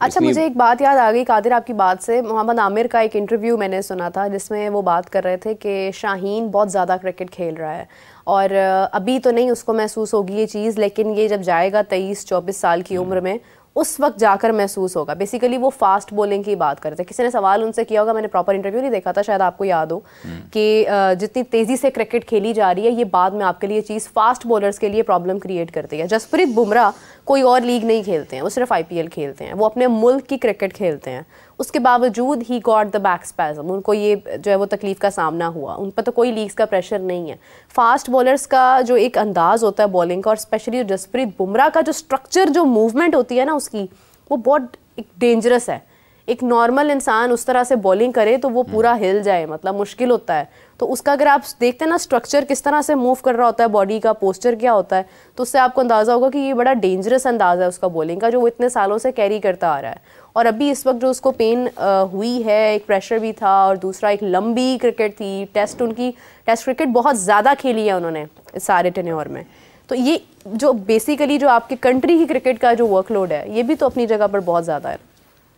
अच्छा, मुझे एक बात याद आ गई कादिर आपकी बात से। मोहम्मद आमिर का एक इंटरव्यू मैंने सुना था जिसमें वो बात कर रहे थे कि शाहीन बहुत ज़्यादा क्रिकेट खेल रहा है और अभी तो नहीं उसको महसूस होगी ये चीज़, लेकिन ये जब जाएगा 23-24 साल की उम्र में उस वक्त जाकर महसूस होगा। बेसिकली वो फास्ट बॉलिंग की बात करते हैं। किसी ने सवाल उनसे किया होगा, मैंने प्रॉपर इंटरव्यू नहीं देखा था, शायद आपको याद हो कि जितनी तेज़ी से क्रिकेट खेली जा रही है ये बाद में आपके लिए चीज़ फास्ट बॉलर्स के लिए प्रॉब्लम क्रिएट करती है। जसप्रीत बुमराह कोई और लीग नहीं खेलते हैं, वो सिर्फ IPL खेलते हैं, वो अपने मुल्क की क्रिकेट खेलते हैं। उसके बावजूद he got the back spasm, उनको ये जो है वो तकलीफ़ का सामना हुआ। उन पर तो कोई लीग्स का प्रेशर नहीं है। फास्ट बॉलर्स का जो एक अंदाज़ होता है बॉलिंग का, और स्पेशली जसप्रीत बुमराह का जो स्ट्रक्चर, जो मूवमेंट होती है ना उसकी, वो बहुत एक डेंजरस है। एक नॉर्मल इंसान उस तरह से बॉलिंग करे तो वो पूरा हिल जाए, मतलब मुश्किल होता है। तो उसका अगर आप देखते हैं ना स्ट्रक्चर किस तरह से मूव कर रहा होता है, बॉडी का पोस्चर क्या होता है, तो उससे आपको अंदाज़ा होगा कि ये बड़ा डेंजरस अंदाज़ है उसका बॉलिंग का, जो वो इतने सालों से कैरी करता आ रहा है। और अभी इस वक्त जो उसको पेन हुई है, एक प्रेशर भी था और दूसरा एक लंबी क्रिकेट थी, टेस्ट क्रिकेट बहुत ज़्यादा खेली है उन्होंने इस सारे टेन्योर में। तो ये जो बेसिकली जो आपके कंट्री की क्रिकेट का जो वर्कलोड है ये भी तो अपनी जगह पर बहुत ज़्यादा है।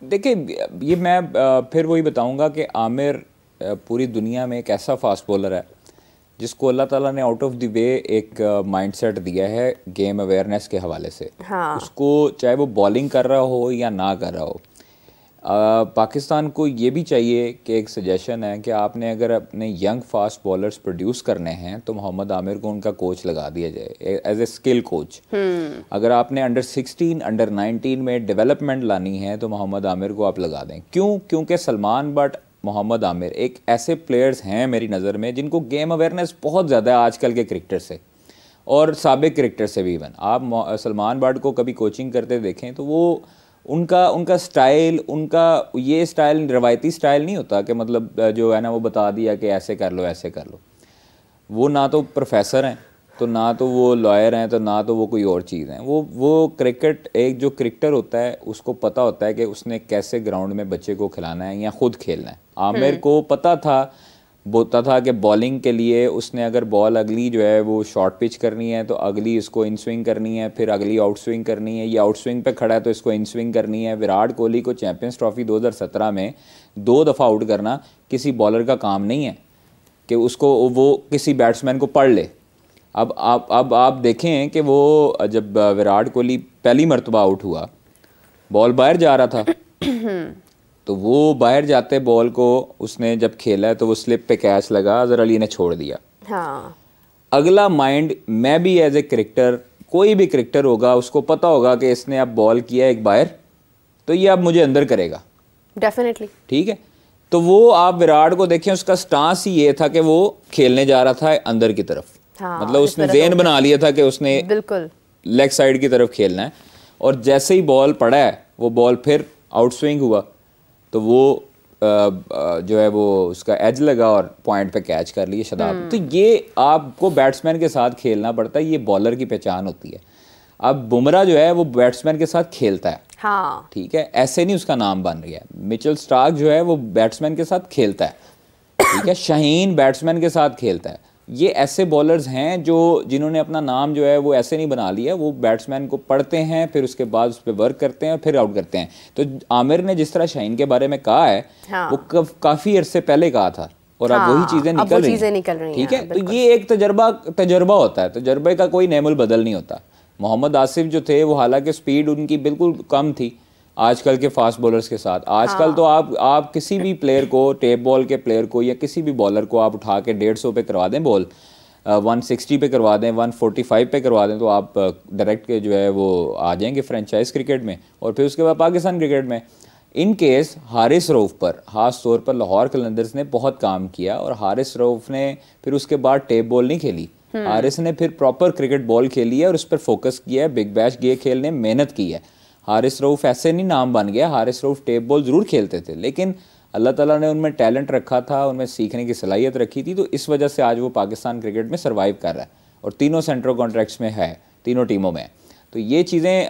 देखिए, ये मैं फिर वही बताऊंगा कि आमिर पूरी दुनिया में एक ऐसा फास्ट बॉलर है जिसको अल्लाह ताला ने आउट ऑफ द वे एक माइंडसेट दिया है गेम अवेयरनेस के हवाले से। हाँ। उसको चाहे वो बॉलिंग कर रहा हो या ना कर रहा हो, पाकिस्तान को ये भी चाहिए कि एक सजेशन है कि आपने अगर अपने यंग फास्ट बॉलर्स प्रोड्यूस करने हैं तो मोहम्मद आमिर को उनका कोच लगा दिया जाए एज ए स्किल कोच। अगर आपने अंडर 16, अंडर 19 में डेवलपमेंट लानी है तो मोहम्मद आमिर को आप लगा दें। क्यों? क्योंकि सलमान बट मोहम्मद आमिर एक ऐसे प्लेयर्स हैं मेरी नज़र में जिनको गेम अवेयरनेस बहुत ज़्यादा है आजकल के क्रिकेटर से और साबिक क्रिकेटर से भी। इवन आप सलमान बट को कभी कोचिंग करते देखें तो वो उनका स्टाइल, उनका ये स्टाइल रवायती स्टाइल नहीं होता कि मतलब जो है ना वो बता दिया कि ऐसे कर लो ऐसे कर लो। वो ना तो प्रोफेसर हैं, तो ना तो वो लॉयर हैं, तो ना तो वो कोई और चीज़ हैं। वो क्रिकेट, एक जो क्रिकेटर होता है उसको पता होता है कि उसने कैसे ग्राउंड में बच्चे को खिलाना है या खुद खेलना है। आमिर को पता था, बोलता था कि बॉलिंग के लिए उसने अगर बॉल अगली जो है वो शॉर्ट पिच करनी है तो अगली इसको इन स्विंग करनी है, फिर अगली आउट स्विंग करनी है, ये आउट स्विंग पे खड़ा है तो इसको इन स्विंग करनी है। विराट कोहली को चैंपियंस ट्रॉफी 2017 में 2 दफ़ा आउट करना किसी बॉलर का काम नहीं है कि उसको वो किसी बैट्समैन को पढ़ ले। अब आप देखें कि वो जब विराट कोहली पहली मरतबा आउट हुआ, बॉल बाहर जा रहा था तो वो बाहर जाते बॉल को उसने जब खेला तो वो स्लिप पे कैच लगा, अजहर अली ने छोड़ दिया। हाँ। अगला माइंड, मैं भी एज ए क्रिकेटर, कोई भी क्रिकेटर होगा उसको पता होगा कि इसने अब बॉल किया एक बाहर तो ये अब मुझे अंदर करेगा डेफिनेटली। ठीक है, तो वो आप विराट को देखें, उसका स्टांस ही ये था कि वो खेलने जा रहा था अंदर की तरफ। हाँ, मतलब उसने ज़हन बना लिया था कि उसने बिल्कुल लेग साइड की तरफ खेलना है। और जैसे ही बॉल पड़ा है वो बॉल फिर आउट स्विंग हुआ तो वो जो है वो उसका एज लगा और पॉइंट पे कैच कर लिए शदाब। तो ये आपको बैट्समैन के साथ खेलना पड़ता है, ये बॉलर की पहचान होती है। अब बुमराह जो है वो बैट्समैन के साथ खेलता है। हाँ। ठीक है, ऐसे नहीं उसका नाम बन गया। मिचेल स्टार्क जो है वो बैट्समैन के साथ खेलता है। ठीक है, शाहीन बैट्समैन के साथ खेलता है। ये ऐसे बॉलर्स हैं जो जिन्होंने अपना नाम जो है वो ऐसे नहीं बना लिया, वो बैट्समैन को पढ़ते हैं, फिर उसके बाद उस पर वर्क करते हैं, फिर आउट करते हैं। तो आमिर ने जिस तरह शाहीन के बारे में कहा है, हाँ। वो काफ़ी अरसे पहले कहा था और अब वही चीज़ें निकल रही हैं। ठीक है, तो ये एक तजर्बा होता है। तजर्बे का कोई नेमुल बदल नहीं होता। मोहम्मद आसिफ जो थे वो हालांकि स्पीड उनकी बिल्कुल कम थी आजकल के फास्ट बॉलर्स के साथ। आजकल हाँ। तो आप किसी भी प्लेयर को, टेप बॉल के प्लेयर को या किसी भी बॉलर को आप उठा के 150 पे करवा दें बॉल, 160 पे करवा दें, 145 पे करवा दें, तो आप डायरेक्ट के जो है वो आ जाएंगे फ्रेंचाइज क्रिकेट में और फिर उसके बाद पाकिस्तान क्रिकेट में। इन केस हारिस रऊफ पर, ख़ास तौर पर लाहौर कलंदर्स ने बहुत काम किया और हारिस रऊफ ने फिर उसके बाद टेप बॉल नहीं खेली। हारिस ने फिर प्रॉपर क्रिकेट बॉल खेली है और उस पर फोकस किया है, बिग बैश गे खेलने मेहनत की है। हारिस रऊफ ऐसे नहीं नाम बन गया, हारिस रऊफ टेप बॉल ज़रूर खेलते थे लेकिन अल्लाह ताला ने उनमें टैलेंट रखा था, उनमें सीखने की सलाहियत रखी थी, तो इस वजह से आज वो पाकिस्तान क्रिकेट में सर्वाइव कर रहा है और तीनों सेंट्रल कॉन्ट्रैक्ट्स में है, तीनों टीमों में। तो ये चीज़ें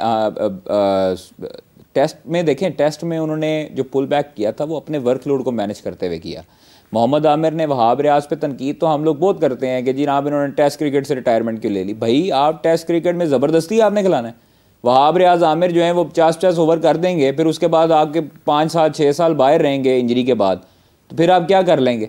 टेस्ट में देखें, टेस्ट में उन्होंने जो पुल बैक किया था वो अपने वर्कलोड को मैनेज करते हुए किया। मोहम्मद आमिर ने वहाब रियाज पे तनकीद तो हम लोग बहुत करते हैं कि जी आप इन्होंने टेस्ट क्रिकेट से रिटायरमेंट क्यों ले ली। भाई आप टेस्ट क्रिकेट में ज़बरदस्ती आपने खिलाना है, वहाब रियाज आमिर जो है वो 50-50 ओवर कर देंगे, फिर उसके बाद आपके 5-7-6 साल बाहर रहेंगे इंजरी के बाद, तो फिर आप क्या कर लेंगे?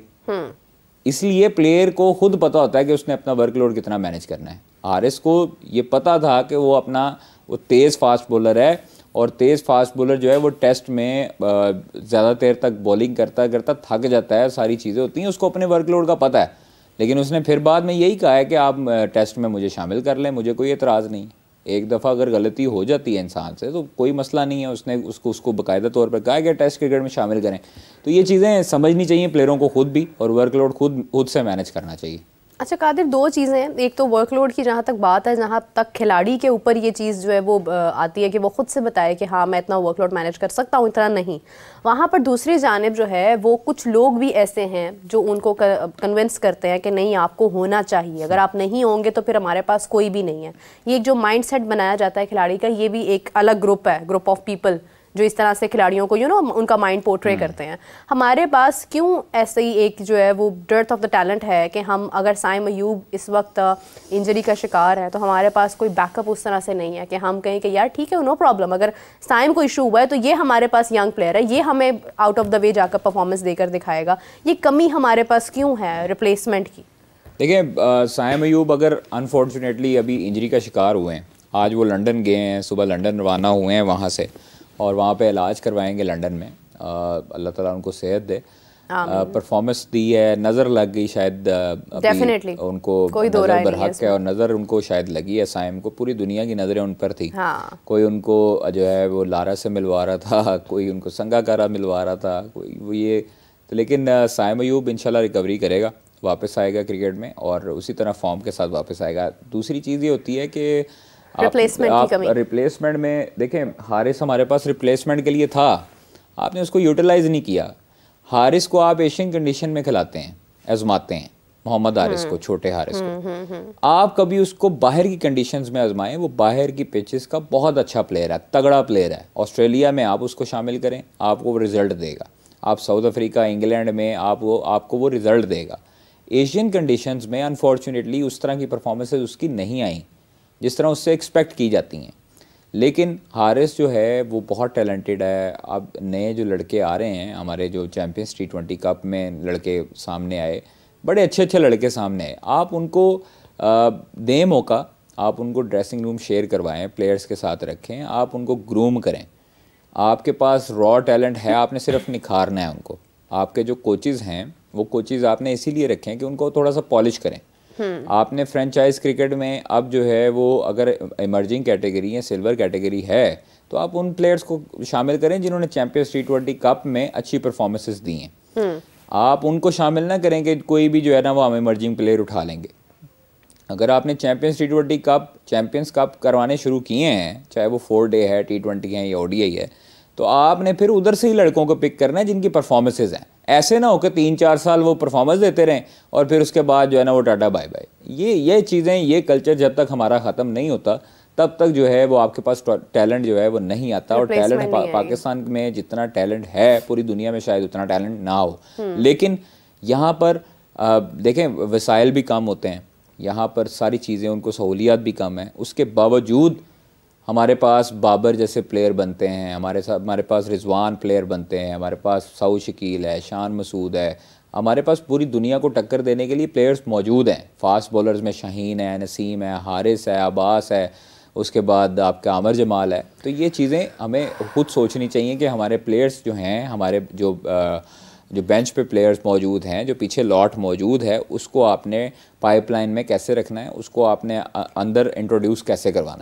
इसलिए प्लेयर को खुद पता होता है कि उसने अपना वर्कलोड कितना मैनेज करना है। हारिस को ये पता था कि वो तेज़ फास्ट बॉलर है, और तेज़ फास्ट बॉलर जो है वो टेस्ट में ज़्यादा देर तक बॉलिंग करता करता थक जाता है, सारी चीज़ें होती हैं, उसको अपने वर्कलोड का पता है। लेकिन उसने फिर बाद में यही कहा है कि आप टेस्ट में मुझे शामिल कर लें, मुझे कोई एतराज़ नहीं। एक दफ़ा अगर गलती हो जाती है इंसान से तो कोई मसला नहीं है, उसने उसको बाकायदा तौर पर कहा कि टेस्ट क्रिकेट में शामिल करें। तो ये चीज़ें समझनी चाहिए प्लेयरों को खुद भी, और वर्कलोड खुद से मैनेज करना चाहिए। अच्छा कादिर, दो चीज़ें हैं, एक तो वर्कलोड की जहाँ तक बात है, जहाँ तक खिलाड़ी के ऊपर ये चीज़ जो है वो आती है कि वो खुद से बताए कि हाँ मैं इतना वर्कलोड मैनेज कर सकता हूँ, इतना नहीं। वहाँ पर दूसरी जानिब जो है वो कुछ लोग भी ऐसे हैं जो उनको कन्विंस करते हैं कि नहीं आपको होना चाहिए, अगर आप नहीं होंगे तो फिर हमारे पास कोई भी नहीं है। ये एक जो माइंड सेट बनाया जाता है खिलाड़ी का, ये भी एक अलग ग्रुप है, ग्रुप ऑफ पीपल जो इस तरह से खिलाड़ियों को उनका माइंड पोर्ट्रे करते हैं। हमारे पास क्यों ऐसे ही एक जो है वो डर्थ ऑफ द टैलेंट है कि हम, अगर साइम अयूब इस वक्त इंजरी का शिकार है तो हमारे पास कोई बैकअप उस तरह से नहीं है कि हम कहें कि यार ठीक है नो प्रॉब्लम, अगर साइम को इशू हुआ है तो ये हमारे पास यंग प्लेयर है, ये हमें आउट ऑफ द वे जाकर परफॉर्मेंस देकर दिखाएगा। ये कमी हमारे पास क्यों है रिप्लेसमेंट की? देखिए साइम अयूब अगर अनफॉर्चुनेटली अभी इंजरी का शिकार हुए हैं, आज वो लंदन गए हैं, सुबह लंदन रवाना हुए हैं वहाँ से, और वहाँ पे इलाज करवाएंगे लंदन में। अल्लाह ताला उनको सेहत दे। परफॉर्मेंस दी है, नज़र लग गई शायद, अभी उनको नज़र बरहक है, और नज़र उनको शायद लगी है साइम को, पूरी दुनिया की नज़रें उन पर थी। कोई उनको जो है वो लारा से मिलवा रहा था, कोई उनको संगाकारा मिलवा रहा था, कोई वो ये तो, लेकिन साइम अयूब इंशाल्लाह रिकवरी करेगा, वापस आएगा क्रिकेट में और उसी तरह फॉर्म के साथ वापस आएगा। दूसरी चीज़ ये होती है कि रिप्लेसमेंट में देखें, हारिस हमारे पास रिप्लेसमेंट के लिए था, आपने उसको यूटिलाइज नहीं किया। हारिस को आप एशियन कंडीशन में खिलाते हैं, आजमाते हैं, मोहम्मद हारिस को, छोटे हारिस को आप कभी उसको बाहर की कंडीशंस में आजमाएं। वो बाहर की पिचेस का बहुत अच्छा प्लेयर है, तगड़ा प्लेयर है। ऑस्ट्रेलिया में आप उसको शामिल करें, आपको वो रिजल्ट देगा। आप साउथ अफ्रीका, इंग्लैंड में आपको वो रिजल्ट देगा। एशियन कंडीशंस में अनफॉर्चुनेटली उस तरह की परफॉर्मेंसेज उसकी नहीं आई जिस तरह उससे एक्सपेक्ट की जाती हैं। लेकिन हारिस जो है वो बहुत टैलेंटेड है। अब नए जो लड़के आ रहे हैं, हमारे जो चैम्पियंस T20 कप में लड़के सामने आए, बड़े अच्छे अच्छे लड़के सामने आए, आप उनको दें मौका, आप उनको ड्रेसिंग रूम शेयर करवाएं, प्लेयर्स के साथ रखें, आप उनको ग्रूम करें। आपके पास रॉ टैलेंट है, आपने सिर्फ निखारना है उनको। आपके जो कोचेज़ हैं वो कोचेज़ आपने इसीलिए रखें कि उनको थोड़ा सा पॉलिश करें। आपने फ्रेंचाइज क्रिकेट में अब जो है वो अगर इमर्जिंग कैटेगरी या सिल्वर कैटेगरी है तो आप उन प्लेयर्स को शामिल करें जिन्होंने चैंपियंस T20 कप में अच्छी परफॉर्मेंसेस दी हैं। आप उनको शामिल ना करें कि कोई भी जो है ना वो हम इमर्जिंग प्लेयर उठा लेंगे। अगर आपने champions T20 cup, champions cup करवाने शुरू किए हैं, चाहे वो 4 डे है, T20 है या ODI है, तो आपने फिर उधर से ही लड़कों को पिक करना है जिनकी परफॉर्मेंसेज हैं। ऐसे ना हो कि 3-4 साल वो परफॉर्मेंस देते रहें और फिर उसके बाद जो है ना वो टाटा बाय बाय। ये चीज़ें, ये कल्चर जब तक हमारा ख़त्म नहीं होता तब तक जो है वो आपके पास टैलेंट जो है वो नहीं आता। और टैलेंट पाकिस्तान में जितना टैलेंट है पूरी दुनिया में शायद उतना टैलेंट ना हो। लेकिन यहाँ पर देखें वसाइल भी कम होते हैं, यहाँ पर सारी चीज़ें, उनको सहूलियात भी कम है, उसके बावजूद हमारे पास बाबर जैसे प्लेयर बनते हैं, हमारे पास रिजवान प्लेयर बनते हैं, हमारे पास सऊद शकील है, शान मसूद है, हमारे पास पूरी दुनिया को टक्कर देने के लिए प्लेयर्स मौजूद हैं। फास्ट बॉलर्स में शाहीन है, नसीम है, हारिस है, अब्बास है, उसके बाद आपका आमिर जमाल है। तो ये चीज़ें हमें खुद सोचनी चाहिए कि हमारे प्लेयर्स जो हैं, हमारे जो बेंच पे प्लेयर्स मौजूद हैं, जो पीछे लॉट मौजूद है, उसको आपने पाइपलाइन में कैसे रखना है, उसको आपने अंदर इंट्रोड्यूस कैसे करवाना है।